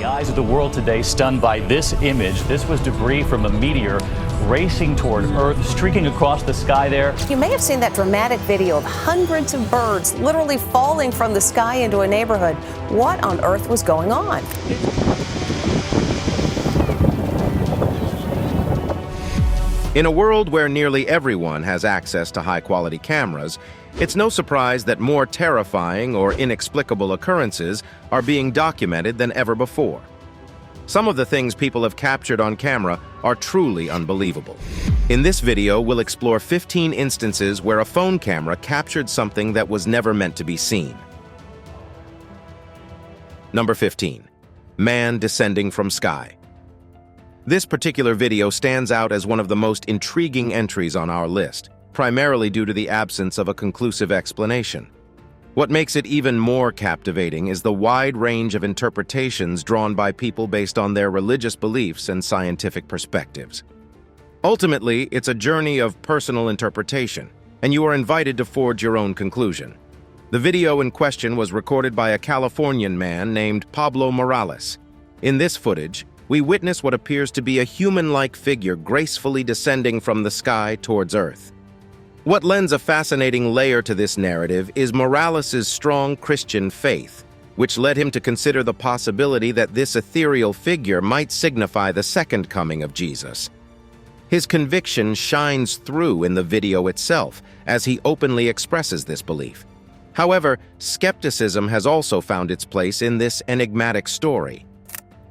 The eyes of the world today stunned by this image. This was debris from a meteor racing toward Earth, streaking across the sky there. You may have seen that dramatic video of hundreds of birds literally falling from the sky into a neighborhood. What on earth was going on? In a world where nearly everyone has access to high-quality cameras, it's no surprise that more terrifying or inexplicable occurrences are being documented than ever before. Some of the things people have captured on camera are truly unbelievable. In this video, we'll explore 15 instances where a phone camera captured something that was never meant to be seen. Number 15. Man descending from sky. This particular video stands out as one of the most intriguing entries on our list, primarily due to the absence of a conclusive explanation. What makes it even more captivating is the wide range of interpretations drawn by people based on their religious beliefs and scientific perspectives. Ultimately, it's a journey of personal interpretation, and you are invited to forge your own conclusion. The video in question was recorded by a Californian man named Pablo Morales. In this footage, we witness what appears to be a human-like figure gracefully descending from the sky towards Earth. What lends a fascinating layer to this narrative is Morales' strong Christian faith, which led him to consider the possibility that this ethereal figure might signify the second coming of Jesus. His conviction shines through in the video itself, as he openly expresses this belief. However, skepticism has also found its place in this enigmatic story.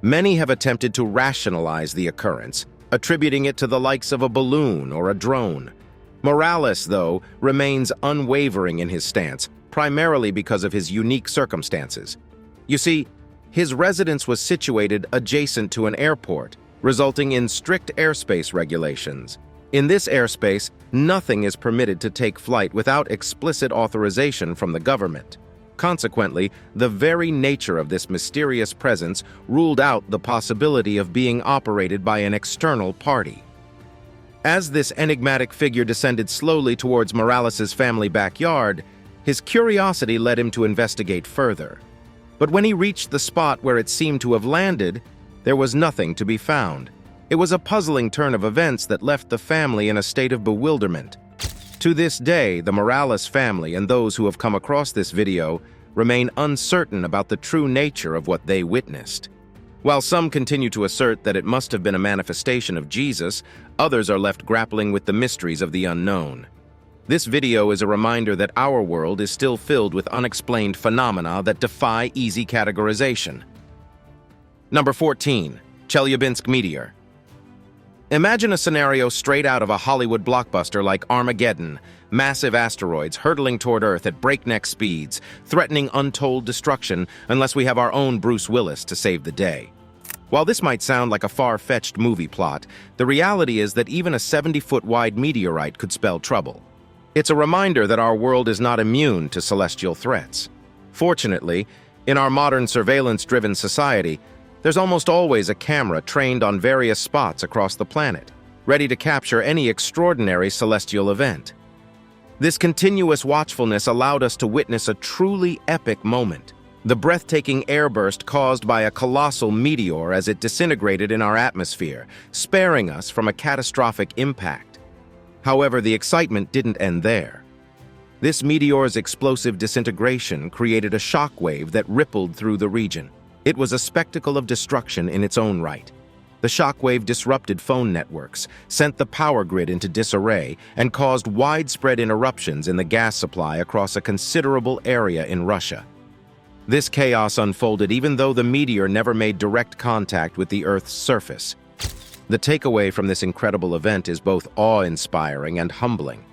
Many have attempted to rationalize the occurrence, attributing it to the likes of a balloon or a drone. Morales, though, remains unwavering in his stance, primarily because of his unique circumstances. You see, his residence was situated adjacent to an airport, resulting in strict airspace regulations. In this airspace, nothing is permitted to take flight without explicit authorization from the government. Consequently, the very nature of this mysterious presence ruled out the possibility of being operated by an external party. As this enigmatic figure descended slowly towards Morales' family backyard, his curiosity led him to investigate further. But when he reached the spot where it seemed to have landed, there was nothing to be found. It was a puzzling turn of events that left the family in a state of bewilderment. To this day, the Morales family and those who have come across this video remain uncertain about the true nature of what they witnessed. While some continue to assert that it must have been a manifestation of Jesus, others are left grappling with the mysteries of the unknown. This video is a reminder that our world is still filled with unexplained phenomena that defy easy categorization. Number 14. Chelyabinsk Meteor. Imagine a scenario straight out of a Hollywood blockbuster like Armageddon, massive asteroids hurtling toward Earth at breakneck speeds, threatening untold destruction unless we have our own Bruce Willis to save the day. While this might sound like a far-fetched movie plot, the reality is that even a 70-foot-wide meteorite could spell trouble. It's a reminder that our world is not immune to celestial threats. Fortunately, in our modern surveillance-driven society, there's almost always a camera trained on various spots across the planet, ready to capture any extraordinary celestial event. This continuous watchfulness allowed us to witness a truly epic moment, the breathtaking airburst caused by a colossal meteor as it disintegrated in our atmosphere, sparing us from a catastrophic impact. However, the excitement didn't end there. This meteor's explosive disintegration created a shockwave that rippled through the region. It was a spectacle of destruction in its own right. The shockwave disrupted phone networks, sent the power grid into disarray, and caused widespread interruptions in the gas supply across a considerable area in Russia. This chaos unfolded even though the meteor never made direct contact with the Earth's surface. The takeaway from this incredible event is both awe-inspiring and humbling.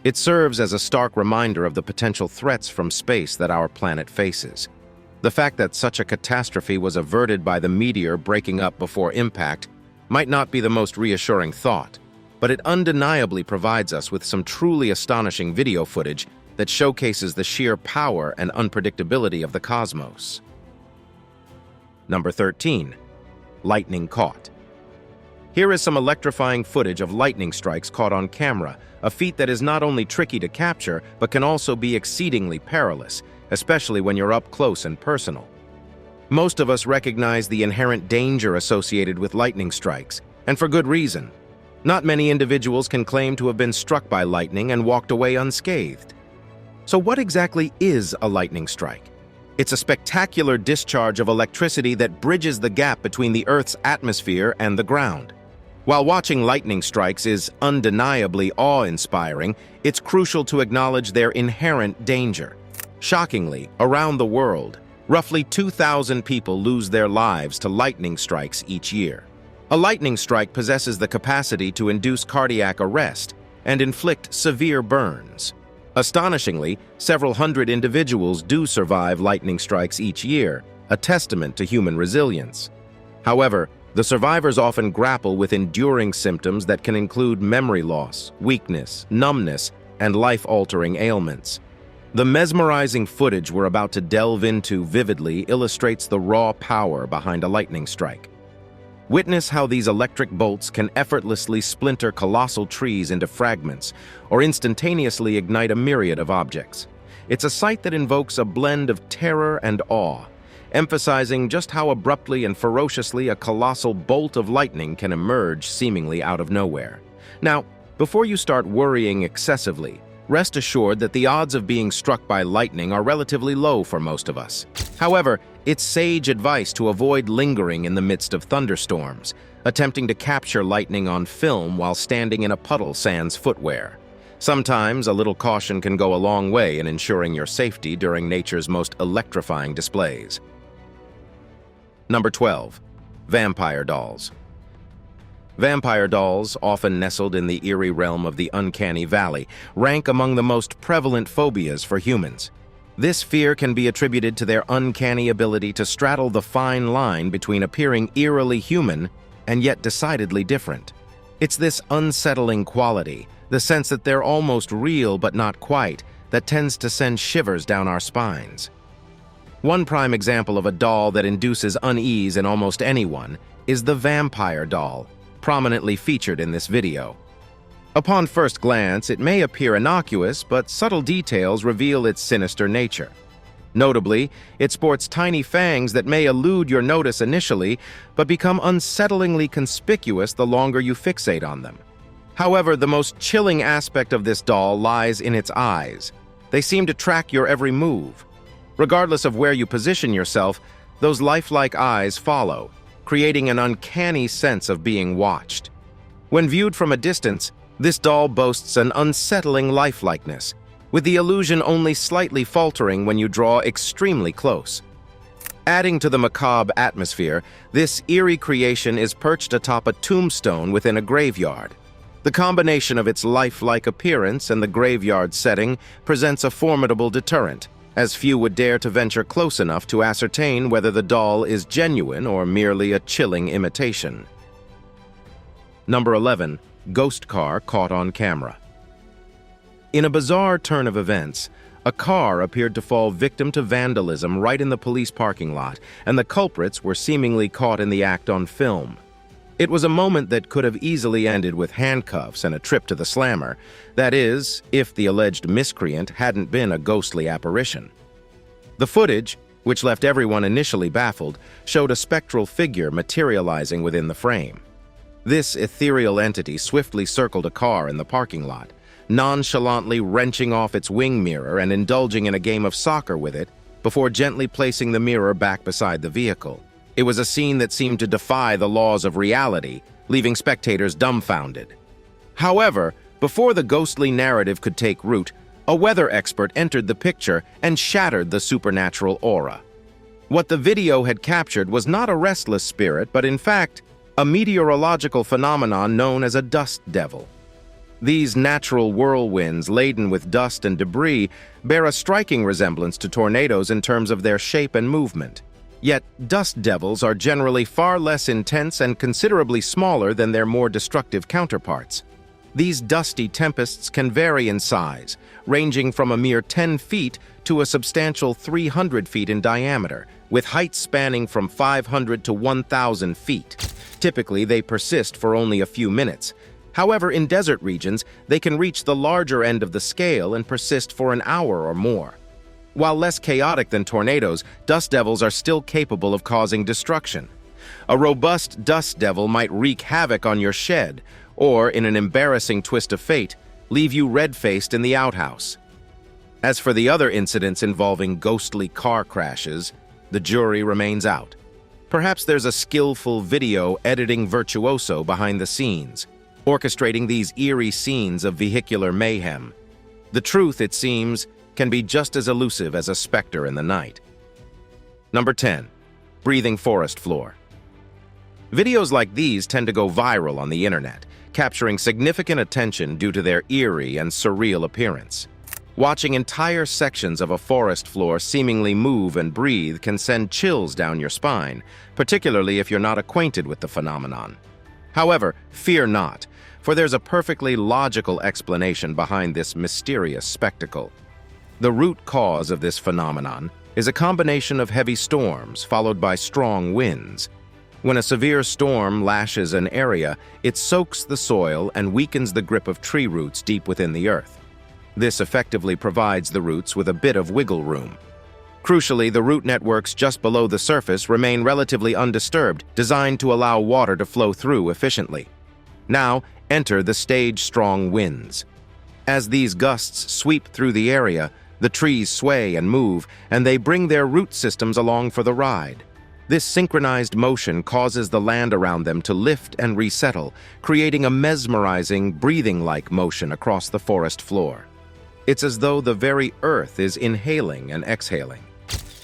It serves as a stark reminder of the potential threats from space that our planet faces. The fact that such a catastrophe was averted by the meteor breaking up before impact might not be the most reassuring thought, but it undeniably provides us with some truly astonishing video footage that showcases the sheer power and unpredictability of the cosmos. Number 13. Lightning caught. Here is some electrifying footage of lightning strikes caught on camera, a feat that is not only tricky to capture, but can also be exceedingly perilous, especially when you're up close and personal. Most of us recognize the inherent danger associated with lightning strikes, and for good reason. Not many individuals can claim to have been struck by lightning and walked away unscathed. So what exactly is a lightning strike? It's a spectacular discharge of electricity that bridges the gap between the Earth's atmosphere and the ground. While watching lightning strikes is undeniably awe-inspiring, it's crucial to acknowledge their inherent danger. Shockingly, around the world, roughly 2,000 people lose their lives to lightning strikes each year. A lightning strike possesses the capacity to induce cardiac arrest and inflict severe burns. Astonishingly, several hundred individuals do survive lightning strikes each year, a testament to human resilience. However, the survivors often grapple with enduring symptoms that can include memory loss, weakness, numbness, and life-altering ailments. The mesmerizing footage we're about to delve into vividly illustrates the raw power behind a lightning strike. Witness how these electric bolts can effortlessly splinter colossal trees into fragments or instantaneously ignite a myriad of objects. It's a sight that invokes a blend of terror and awe, emphasizing just how abruptly and ferociously a colossal bolt of lightning can emerge seemingly out of nowhere. Now, before you start worrying excessively, rest assured that the odds of being struck by lightning are relatively low for most of us. However, it's sage advice to avoid lingering in the midst of thunderstorms, attempting to capture lightning on film while standing in a puddle sans footwear. Sometimes a little caution can go a long way in ensuring your safety during nature's most electrifying displays. Number 12. Vampire dolls. Vampire dolls, often nestled in the eerie realm of the uncanny valley, rank among the most prevalent phobias for humans. This fear can be attributed to their uncanny ability to straddle the fine line between appearing eerily human and yet decidedly different. It's this unsettling quality, the sense that they're almost real but not quite, that tends to send shivers down our spines. One prime example of a doll that induces unease in almost anyone is the vampire doll, prominently featured in this video. Upon first glance, it may appear innocuous, but subtle details reveal its sinister nature. Notably, it sports tiny fangs that may elude your notice initially, but become unsettlingly conspicuous the longer you fixate on them. However, the most chilling aspect of this doll lies in its eyes. They seem to track your every move. Regardless of where you position yourself, those lifelike eyes follow, creating an uncanny sense of being watched. When viewed from a distance, this doll boasts an unsettling lifelikeness, with the illusion only slightly faltering when you draw extremely close. Adding to the macabre atmosphere, this eerie creation is perched atop a tombstone within a graveyard. The combination of its lifelike appearance and the graveyard setting presents a formidable deterrent, as few would dare to venture close enough to ascertain whether the doll is genuine or merely a chilling imitation. Number 11. Ghost car caught on camera. In a bizarre turn of events, a car appeared to fall victim to vandalism right in the police parking lot, and the culprits were seemingly caught in the act on film. It was a moment that could have easily ended with handcuffs and a trip to the slammer. That is, if the alleged miscreant hadn't been a ghostly apparition. The footage, which left everyone initially baffled, showed a spectral figure materializing within the frame. This ethereal entity swiftly circled a car in the parking lot, nonchalantly wrenching off its wing mirror and indulging in a game of soccer with it before gently placing the mirror back beside the vehicle. It was a scene that seemed to defy the laws of reality, leaving spectators dumbfounded. However, before the ghostly narrative could take root, a weather expert entered the picture and shattered the supernatural aura. What the video had captured was not a restless spirit, but in fact, a meteorological phenomenon known as a dust devil. These natural whirlwinds laden with dust and debris bear a striking resemblance to tornadoes in terms of their shape and movement. Yet, dust devils are generally far less intense and considerably smaller than their more destructive counterparts. These dusty tempests can vary in size, ranging from a mere 10 feet to a substantial 300 feet in diameter, with heights spanning from 500 to 1,000 feet. Typically, they persist for only a few minutes. However, in desert regions, they can reach the larger end of the scale and persist for an hour or more. While less chaotic than tornadoes, dust devils are still capable of causing destruction. A robust dust devil might wreak havoc on your shed, or, in an embarrassing twist of fate, leave you red-faced in the outhouse. As for the other incidents involving ghostly car crashes, the jury remains out. Perhaps there's a skillful video editing virtuoso behind the scenes, orchestrating these eerie scenes of vehicular mayhem. The truth, it seems, can be just as elusive as a specter in the night. Number 10. Breathing forest floor. Videos like these tend to go viral on the internet, capturing significant attention due to their eerie and surreal appearance. Watching entire sections of a forest floor seemingly move and breathe can send chills down your spine, particularly if you're not acquainted with the phenomenon. However, fear not, for there's a perfectly logical explanation behind this mysterious spectacle. The root cause of this phenomenon is a combination of heavy storms followed by strong winds. When a severe storm lashes an area, it soaks the soil and weakens the grip of tree roots deep within the earth. This effectively provides the roots with a bit of wiggle room. Crucially, the root networks just below the surface remain relatively undisturbed, designed to allow water to flow through efficiently. Now, enter the stage-strong winds. As these gusts sweep through the area, the trees sway and move, and they bring their root systems along for the ride. This synchronized motion causes the land around them to lift and resettle, creating a mesmerizing, breathing-like motion across the forest floor. It's as though the very earth is inhaling and exhaling.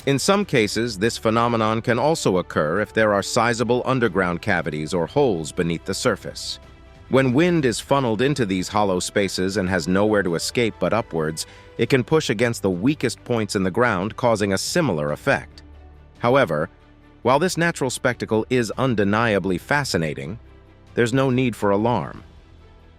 In some cases, this phenomenon can also occur if there are sizable underground cavities or holes beneath the surface. When wind is funneled into these hollow spaces and has nowhere to escape but upwards, it can push against the weakest points in the ground, causing a similar effect. However, while this natural spectacle is undeniably fascinating, there's no need for alarm.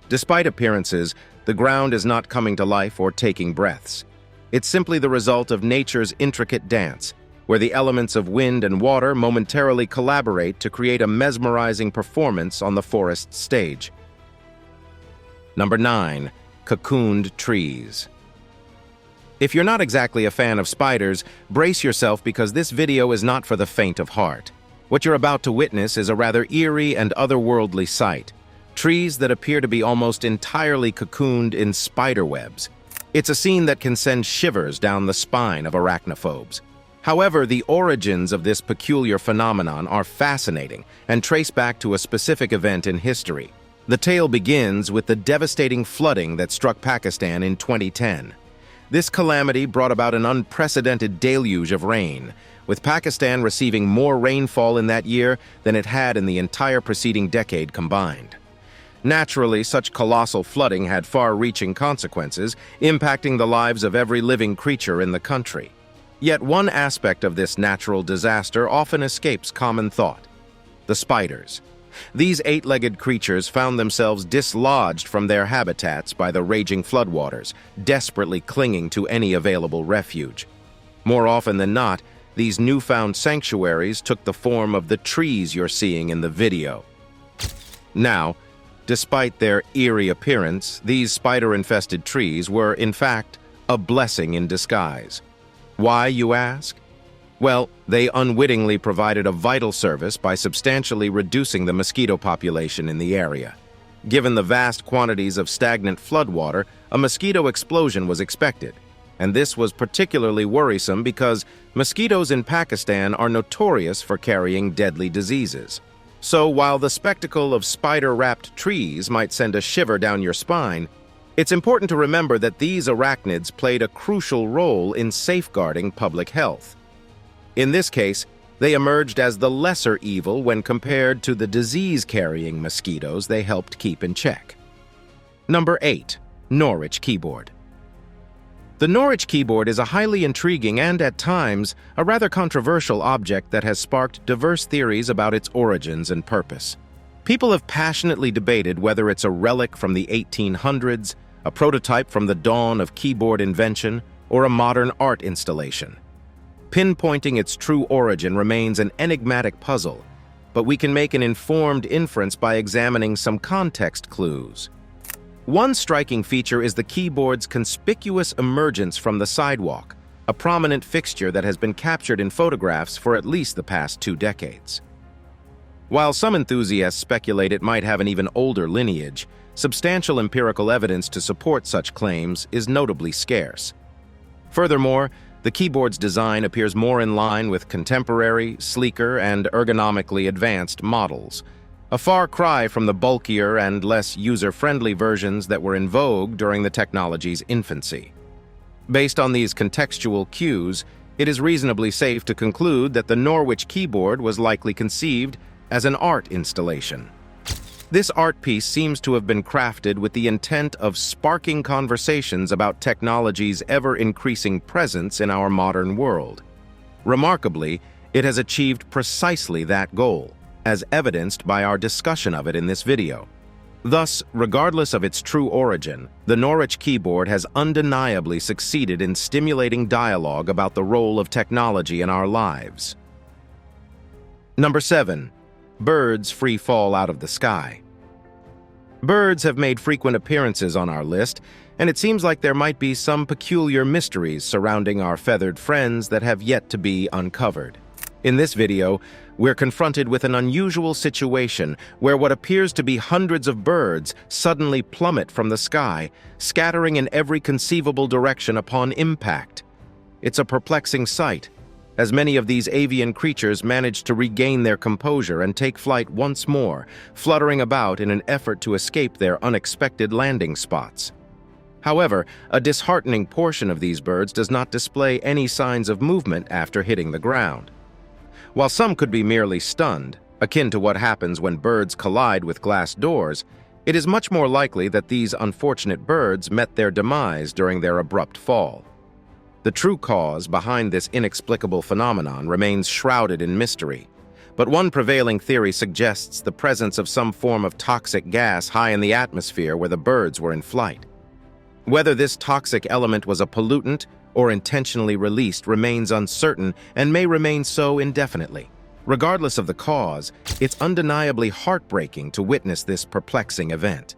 Despite appearances, the ground is not coming to life or taking breaths. It's simply the result of nature's intricate dance, where the elements of wind and water momentarily collaborate to create a mesmerizing performance on the forest stage. Number 9. Cocooned Trees. If you're not exactly a fan of spiders, brace yourself because this video is not for the faint of heart. What you're about to witness is a rather eerie and otherworldly sight. Trees that appear to be almost entirely cocooned in spider webs. It's a scene that can send shivers down the spine of arachnophobes. However, the origins of this peculiar phenomenon are fascinating and trace back to a specific event in history. The tale begins with the devastating flooding that struck Pakistan in 2010. This calamity brought about an unprecedented deluge of rain, with Pakistan receiving more rainfall in that year than it had in the entire preceding decade combined. Naturally, such colossal flooding had far-reaching consequences, impacting the lives of every living creature in the country. Yet one aspect of this natural disaster often escapes common thought: the spiders. These eight-legged creatures found themselves dislodged from their habitats by the raging floodwaters, desperately clinging to any available refuge. More often than not, these newfound sanctuaries took the form of the trees you're seeing in the video. Now, despite their eerie appearance, these spider-infested trees were, in fact, a blessing in disguise. Why, you ask? Well, they unwittingly provided a vital service by substantially reducing the mosquito population in the area. Given the vast quantities of stagnant floodwater, a mosquito explosion was expected, and this was particularly worrisome because mosquitoes in Pakistan are notorious for carrying deadly diseases. So while the spectacle of spider-wrapped trees might send a shiver down your spine, it's important to remember that these arachnids played a crucial role in safeguarding public health. In this case, they emerged as the lesser evil when compared to the disease-carrying mosquitoes they helped keep in check. Number 8. Norwich Keyboard. The Norwich Keyboard is a highly intriguing and, at times, a rather controversial object that has sparked diverse theories about its origins and purpose. People have passionately debated whether it's a relic from the 1800s, a prototype from the dawn of keyboard invention, or a modern art installation. Pinpointing its true origin remains an enigmatic puzzle, but we can make an informed inference by examining some context clues. One striking feature is the keyboard's conspicuous emergence from the sidewalk, a prominent fixture that has been captured in photographs for at least the past 2 decades. While some enthusiasts speculate it might have an even older lineage, substantial empirical evidence to support such claims is notably scarce. Furthermore, the keyboard's design appears more in line with contemporary, sleeker, and ergonomically advanced models, a far cry from the bulkier and less user-friendly versions that were in vogue during the technology's infancy. Based on these contextual cues, it is reasonably safe to conclude that the Norwich Keyboard was likely conceived as an art installation. This art piece seems to have been crafted with the intent of sparking conversations about technology's ever-increasing presence in our modern world. Remarkably, it has achieved precisely that goal, as evidenced by our discussion of it in this video. Thus, regardless of its true origin, the Norwich Keyboard has undeniably succeeded in stimulating dialogue about the role of technology in our lives. Number 7. Birds free fall out of the sky. Birds have made frequent appearances on our list, and it seems like there might be some peculiar mysteries surrounding our feathered friends that have yet to be uncovered. In this video, we're confronted with an unusual situation where what appears to be hundreds of birds suddenly plummet from the sky, scattering in every conceivable direction upon impact. It's a perplexing sight, as many of these avian creatures manage to regain their composure and take flight once more, fluttering about in an effort to escape their unexpected landing spots. However, a disheartening portion of these birds does not display any signs of movement after hitting the ground. While some could be merely stunned, akin to what happens when birds collide with glass doors, it is much more likely that these unfortunate birds met their demise during their abrupt fall. The true cause behind this inexplicable phenomenon remains shrouded in mystery, but one prevailing theory suggests the presence of some form of toxic gas high in the atmosphere where the birds were in flight. Whether this toxic element was a pollutant or intentionally released remains uncertain and may remain so indefinitely. Regardless of the cause, it's undeniably heartbreaking to witness this perplexing event.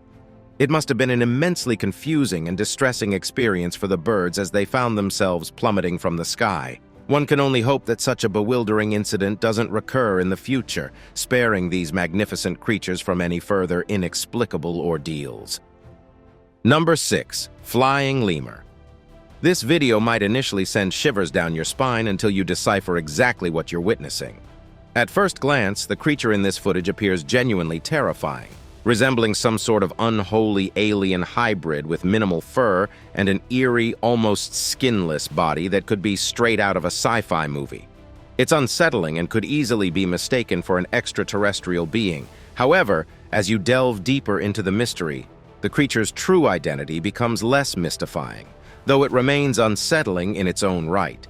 It must have been an immensely confusing and distressing experience for the birds as they found themselves plummeting from the sky. One can only hope that such a bewildering incident doesn't recur in the future, sparing these magnificent creatures from any further inexplicable ordeals. Number 6. Flying Lemur. This video might initially send shivers down your spine until you decipher exactly what you're witnessing. At first glance, the creature in this footage appears genuinely terrifying, resembling some sort of unholy alien hybrid with minimal fur and an eerie, almost skinless body that could be straight out of a sci-fi movie. It's unsettling and could easily be mistaken for an extraterrestrial being. However, as you delve deeper into the mystery, the creature's true identity becomes less mystifying, though it remains unsettling in its own right.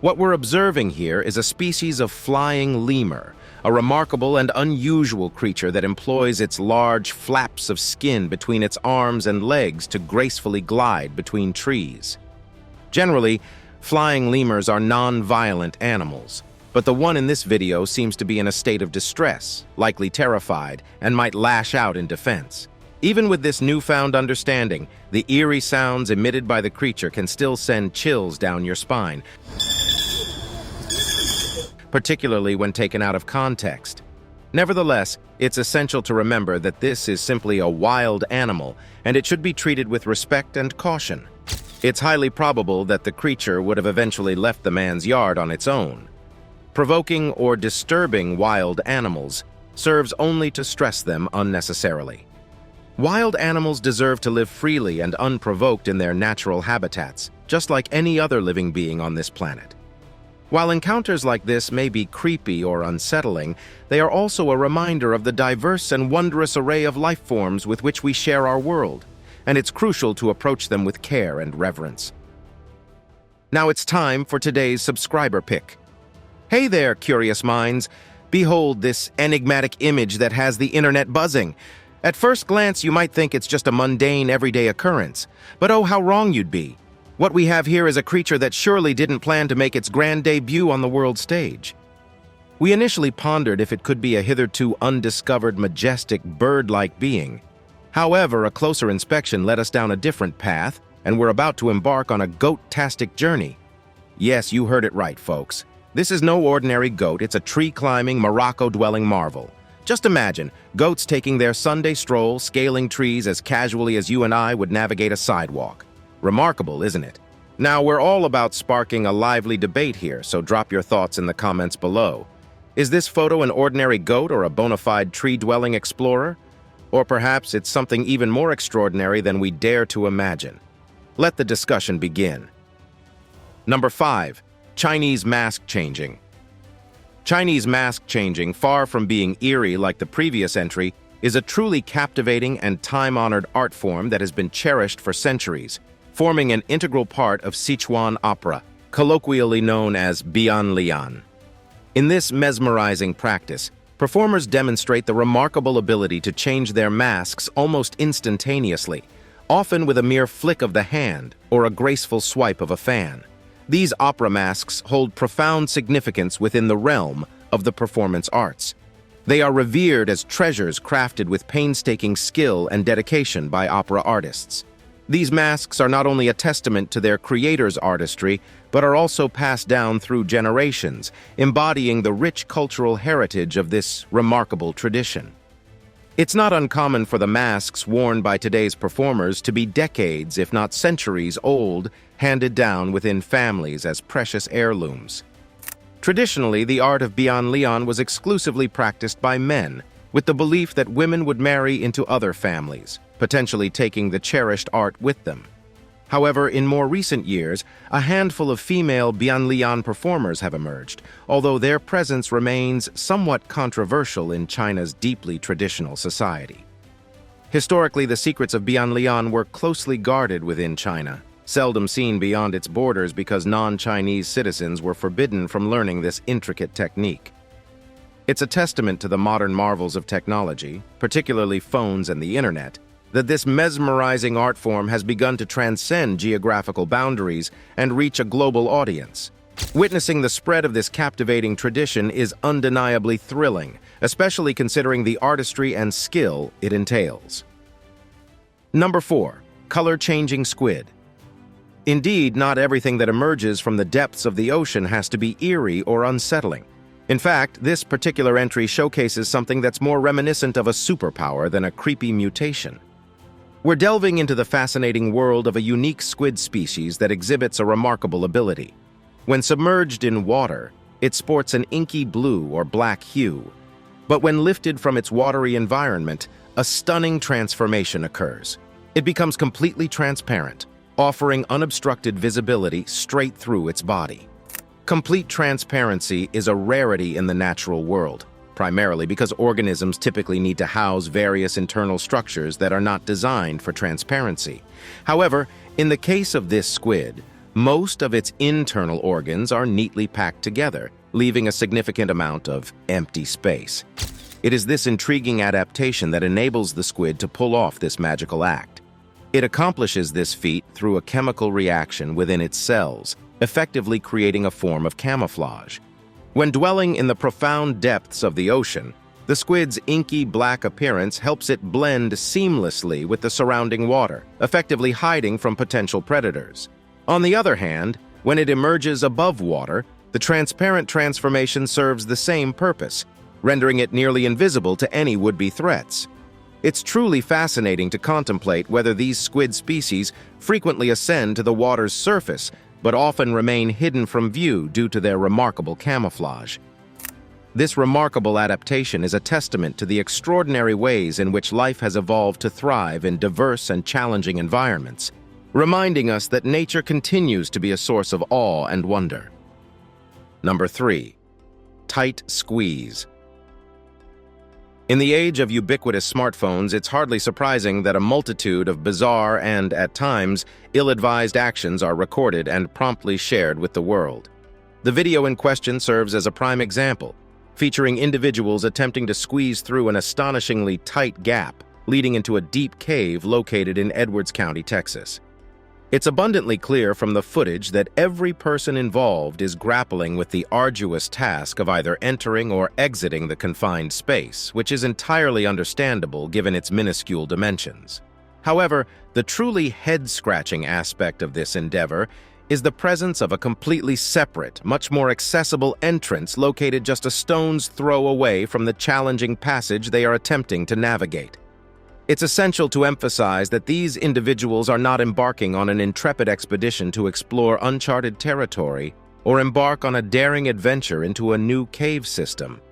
What we're observing here is a species of flying lemur, a remarkable and unusual creature that employs its large flaps of skin between its arms and legs to gracefully glide between trees. Generally, flying lemurs are non-violent animals, but the one in this video seems to be in a state of distress, likely terrified, and might lash out in defense. Even with this newfound understanding, the eerie sounds emitted by the creature can still send chills down your spine, particularly when taken out of context. Nevertheless, it's essential to remember that this is simply a wild animal, and it should be treated with respect and caution. It's highly probable that the creature would have eventually left the man's yard on its own. Provoking or disturbing wild animals serves only to stress them unnecessarily. Wild animals deserve to live freely and unprovoked in their natural habitats, just like any other living being on this planet. While encounters like this may be creepy or unsettling, they are also a reminder of the diverse and wondrous array of life forms with which we share our world, and it's crucial to approach them with care and reverence. Now it's time for today's subscriber pick. Hey there, curious minds! Behold this enigmatic image that has the internet buzzing. At first glance, you might think it's just a mundane, everyday occurrence, but oh, how wrong you'd be. What we have here is a creature that surely didn't plan to make its grand debut on the world stage. We initially pondered if it could be a hitherto undiscovered, majestic, bird-like being. However, a closer inspection led us down a different path, and we're about to embark on a goat-tastic journey. Yes, you heard it right, folks. This is no ordinary goat, it's a tree-climbing, Morocco-dwelling marvel. Just imagine, goats taking their Sunday stroll, scaling trees as casually as you and I would navigate a sidewalk. Remarkable, isn't it? Now, we're all about sparking a lively debate here, so drop your thoughts in the comments below. Is this photo an ordinary goat or a bona fide tree-dwelling explorer? Or perhaps it's something even more extraordinary than we dare to imagine. Let the discussion begin. Number 5. Chinese mask changing. Chinese mask changing, far from being eerie like the previous entry, is a truly captivating and time-honored art form that has been cherished for centuries, forming an integral part of Sichuan opera, colloquially known as bianlian. In this mesmerizing practice, performers demonstrate the remarkable ability to change their masks almost instantaneously, often with a mere flick of the hand or a graceful swipe of a fan. These opera masks hold profound significance within the realm of the performance arts. They are revered as treasures crafted with painstaking skill and dedication by opera artists. These masks are not only a testament to their creators' artistry, but are also passed down through generations, embodying the rich cultural heritage of this remarkable tradition. It's not uncommon for the masks worn by today's performers to be decades, if not centuries, old, handed down within families as precious heirlooms. Traditionally, the art of bianlian was exclusively practiced by men, with the belief that women would marry into other families, potentially taking the cherished art with them. However, in more recent years, a handful of female bianlian performers have emerged, although their presence remains somewhat controversial in China's deeply traditional society. Historically, the secrets of bianlian were closely guarded within China, seldom seen beyond its borders because non-Chinese citizens were forbidden from learning this intricate technique. It's a testament to the modern marvels of technology, particularly phones and the internet, that this mesmerizing art form has begun to transcend geographical boundaries and reach a global audience. Witnessing the spread of this captivating tradition is undeniably thrilling, especially considering the artistry and skill it entails. Number 4. Color-changing squid. Indeed, not everything that emerges from the depths of the ocean has to be eerie or unsettling. In fact, this particular entry showcases something that's more reminiscent of a superpower than a creepy mutation. We're delving into the fascinating world of a unique squid species that exhibits a remarkable ability. When submerged in water, it sports an inky blue or black hue. But when lifted from its watery environment, a stunning transformation occurs. It becomes completely transparent, offering unobstructed visibility straight through its body. Complete transparency is a rarity in the natural world, primarily because organisms typically need to house various internal structures that are not designed for transparency. However, in the case of this squid, most of its internal organs are neatly packed together, leaving a significant amount of empty space. It is this intriguing adaptation that enables the squid to pull off this magical act. It accomplishes this feat through a chemical reaction within its cells, effectively creating a form of camouflage. When dwelling in the profound depths of the ocean, the squid's inky black appearance helps it blend seamlessly with the surrounding water, effectively hiding from potential predators. On the other hand, when it emerges above water, the transparent transformation serves the same purpose, rendering it nearly invisible to any would-be threats. It's truly fascinating to contemplate whether these squid species frequently ascend to the water's surface, but often remain hidden from view due to their remarkable camouflage. This remarkable adaptation is a testament to the extraordinary ways in which life has evolved to thrive in diverse and challenging environments, reminding us that nature continues to be a source of awe and wonder. Number 3. Tight squeeze. In the age of ubiquitous smartphones, it's hardly surprising that a multitude of bizarre and, at times, ill-advised actions are recorded and promptly shared with the world. The video in question serves as a prime example, featuring individuals attempting to squeeze through an astonishingly tight gap leading into a deep cave located in Edwards County, Texas. It's abundantly clear from the footage that every person involved is grappling with the arduous task of either entering or exiting the confined space, which is entirely understandable given its minuscule dimensions. However, the truly head-scratching aspect of this endeavor is the presence of a completely separate, much more accessible entrance located just a stone's throw away from the challenging passage they are attempting to navigate. It's essential to emphasize that these individuals are not embarking on an intrepid expedition to explore uncharted territory or embark on a daring adventure into a new cave system.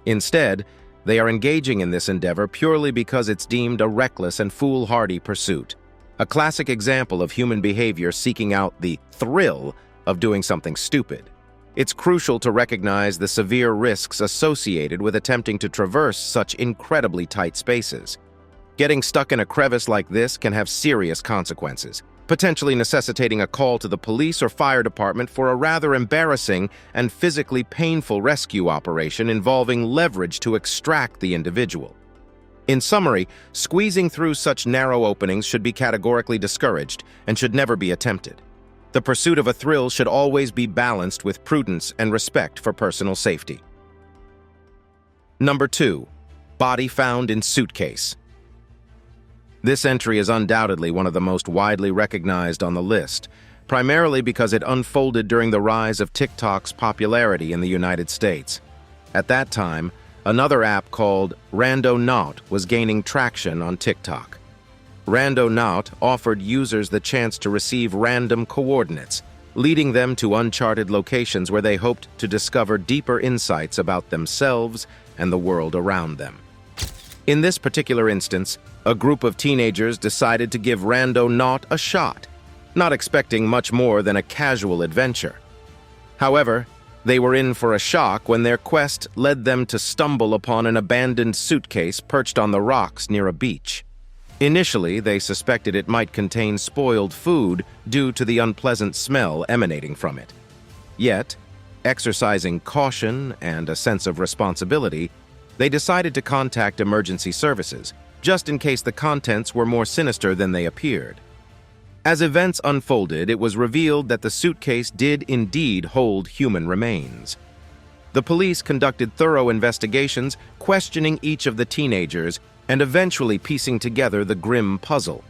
Instead, they are engaging in this endeavor purely because it's deemed a reckless and foolhardy pursuit, a classic example of human behavior seeking out the thrill of doing something stupid. It's crucial to recognize the severe risks associated with attempting to traverse such incredibly tight spaces. Getting stuck in a crevice like this can have serious consequences, potentially necessitating a call to the police or fire department for a rather embarrassing and physically painful rescue operation involving leverage to extract the individual. In summary, squeezing through such narrow openings should be categorically discouraged and should never be attempted. The pursuit of a thrill should always be balanced with prudence and respect for personal safety. Number 2. Body found in suitcase. This entry is undoubtedly one of the most widely recognized on the list, primarily because it unfolded during the rise of TikTok's popularity in the United States. At that time, another app called Randonaut was gaining traction on TikTok. Randonaut offered users the chance to receive random coordinates, leading them to uncharted locations where they hoped to discover deeper insights about themselves and the world around them. In this particular instance, a group of teenagers decided to give Randonaut a shot, not expecting much more than a casual adventure. However, they were in for a shock when their quest led them to stumble upon an abandoned suitcase perched on the rocks near a beach. Initially, they suspected it might contain spoiled food due to the unpleasant smell emanating from it. Yet, exercising caution and a sense of responsibility, they decided to contact emergency services, just in case the contents were more sinister than they appeared. As events unfolded, it was revealed that the suitcase did indeed hold human remains. The police conducted thorough investigations, questioning each of the teenagers and eventually piecing together the grim puzzle.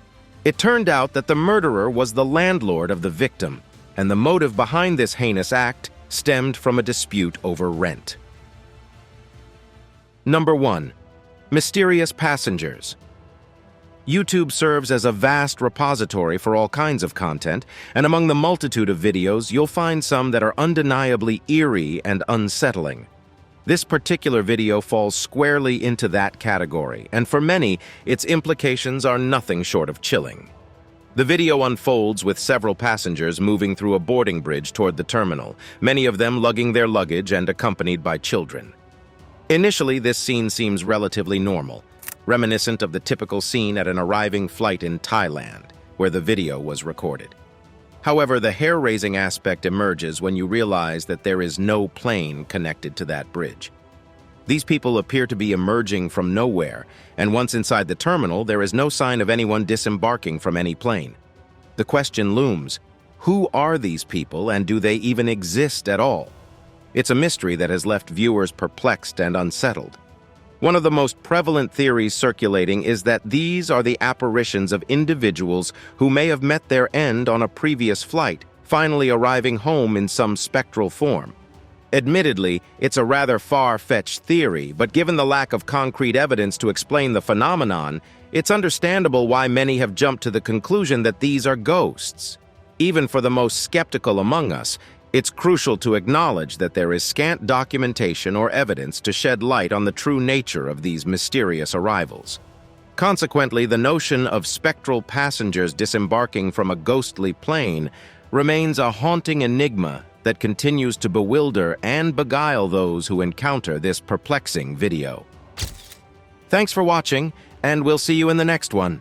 It turned out that the murderer was the landlord of the victim, and the motive behind this heinous act stemmed from a dispute over rent. Number 1. Mysterious passengers. YouTube serves as a vast repository for all kinds of content, and among the multitude of videos, you'll find some that are undeniably eerie and unsettling. This particular video falls squarely into that category, and for many, its implications are nothing short of chilling. The video unfolds with several passengers moving through a boarding bridge toward the terminal, many of them lugging their luggage and accompanied by children. Initially, this scene seems relatively normal, reminiscent of the typical scene at an arriving flight in Thailand, where the video was recorded. However, the hair-raising aspect emerges when you realize that there is no plane connected to that bridge. These people appear to be emerging from nowhere, and once inside the terminal, there is no sign of anyone disembarking from any plane. The question looms, who are these people and do they even exist at all? It's a mystery that has left viewers perplexed and unsettled. One of the most prevalent theories circulating is that these are the apparitions of individuals who may have met their end on a previous flight, finally arriving home in some spectral form. Admittedly, it's a rather far-fetched theory, but given the lack of concrete evidence to explain the phenomenon, it's understandable why many have jumped to the conclusion that these are ghosts. Even for the most skeptical among us, it's crucial to acknowledge that there is scant documentation or evidence to shed light on the true nature of these mysterious arrivals. Consequently, the notion of spectral passengers disembarking from a ghostly plane remains a haunting enigma that continues to bewilder and beguile those who encounter this perplexing video. Thanks for watching, and we'll see you in the next one.